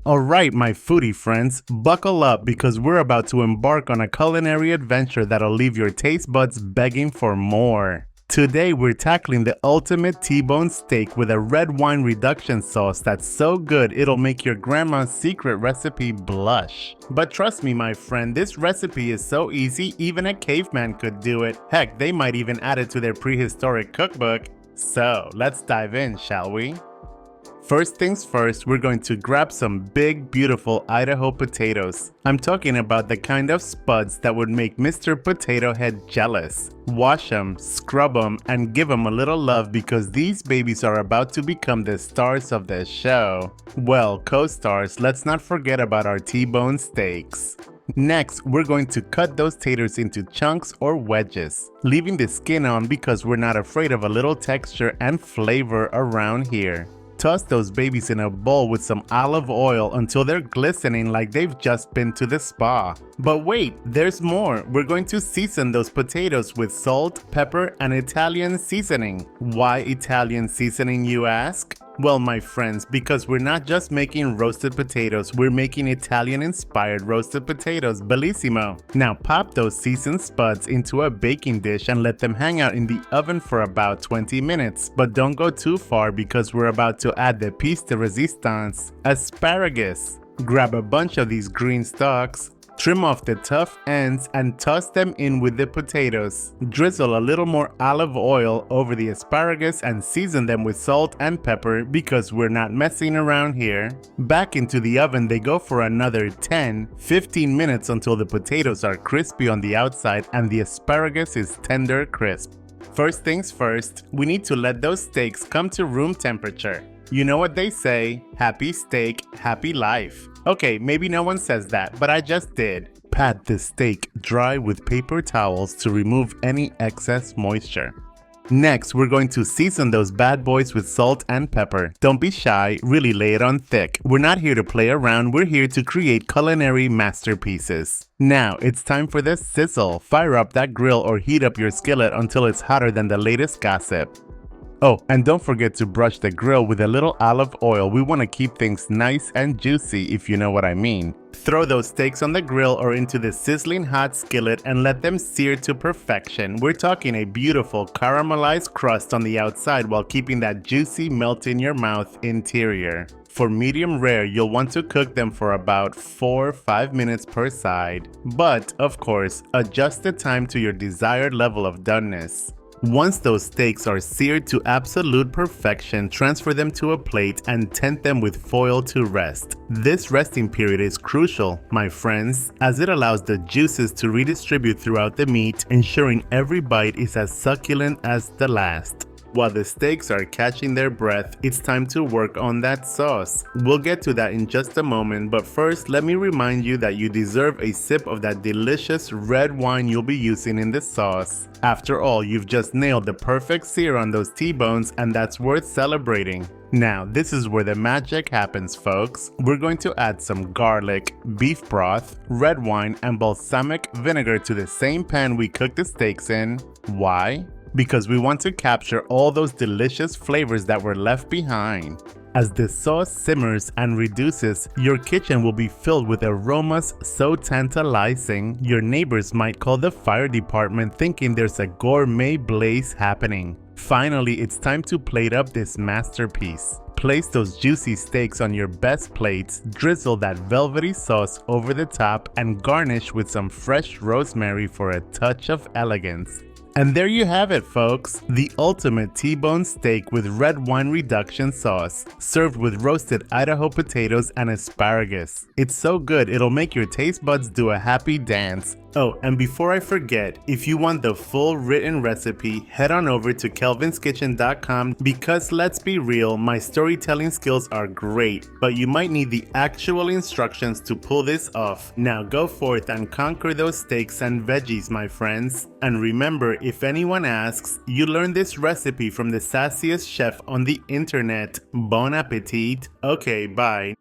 Alright, my foodie friends, buckle up because we're about to embark on a culinary adventure that'll leave your taste buds begging for more. Today we're tackling the ultimate T-bone steak with a red wine reduction sauce that's so good it'll make your grandma's secret recipe blush. But trust me my friend, this recipe is so easy even a caveman could do it. Heck, they might even add it to their prehistoric cookbook. So let's dive in, shall we? First things first, we're going to grab some big, beautiful Idaho potatoes. I'm talking about the kind of spuds that would make Mr. Potato Head jealous. Wash them, scrub them, and give them a little love because these babies are about to become the stars of the show. Well, co-stars, let's not forget about our T-bone steaks. Next, we're going to cut those taters into chunks or wedges, leaving the skin on because we're not afraid of a little texture and flavor around here. Toss those babies in a bowl with some olive oil until they're glistening like they've just been to the spa. But wait, there's more. We're going to season those potatoes with salt, pepper, and Italian seasoning. Why Italian seasoning, you ask? Well, my friends, because we're not just making roasted potatoes, we're making Italian-inspired roasted potatoes, bellissimo. Now pop those seasoned spuds into a baking dish and let them hang out in the oven for about 20 minutes. But don't go too far because we're about to add the piece de resistance, asparagus. Grab a bunch of these green stalks, trim off the tough ends and toss them in with the potatoes. Drizzle a little more olive oil over the asparagus and season them with salt and pepper because we're not messing around here. Back into the oven they go for another 10-15 minutes until the potatoes are crispy on the outside and the asparagus is tender crisp. First things first, we need to let those steaks come to room temperature. You know what they say, happy steak, happy life. Okay, maybe no one says that, but I just did. Pat the steak dry with paper towels to remove any excess moisture. Next, we're going to season those bad boys with salt and pepper. Don't be shy, really lay it on thick. We're not here to play around, we're here to create culinary masterpieces. Now, it's time for the sizzle. Fire up that grill or heat up your skillet until it's hotter than the latest gossip. Oh, and don't forget to brush the grill with a little olive oil. We want to keep things nice and juicy, if you know what I mean. Throw those steaks on the grill or into the sizzling hot skillet and let them sear to perfection. We're talking a beautiful caramelized crust on the outside while keeping that juicy melt in your mouth interior. For medium rare, you'll want to cook them for about 4-5 minutes per side. But, of course, adjust the time to your desired level of doneness. Once those steaks are seared to absolute perfection, transfer them to a plate and tent them with foil to rest. This resting period is crucial, my friends, as it allows the juices to redistribute throughout the meat, ensuring every bite is as succulent as the last. While the steaks are catching their breath, it's time to work on that sauce. We'll get to that in just a moment, but first let me remind you that you deserve a sip of that delicious red wine you'll be using in the sauce. After all, you've just nailed the perfect sear on those T-bones and that's worth celebrating. Now, this is where the magic happens, folks. We're going to add some garlic, beef broth, red wine, and balsamic vinegar to the same pan we cooked the steaks in. Why? Because we want to capture all those delicious flavors that were left behind. As the sauce simmers and reduces, your kitchen will be filled with aromas so tantalizing, your neighbors might call the fire department thinking there's a gourmet blaze happening. Finally, it's time to plate up this masterpiece. Place those juicy steaks on your best plates, drizzle that velvety sauce over the top, and garnish with some fresh rosemary for a touch of elegance. And there you have it, folks, the ultimate T-bone steak with red wine reduction sauce, served with roasted Idaho potatoes and asparagus. It's so good it'll make your taste buds do a happy dance. Oh, and before I forget, if you want the full written recipe, head on over to kelvinskitchen.com because let's be real, my storytelling skills are great, but you might need the actual instructions to pull this off. Now go forth and conquer those steaks and veggies, my friends. And remember, if anyone asks, you learned this recipe from the sassiest chef on the internet. Bon appetit. Okay, bye.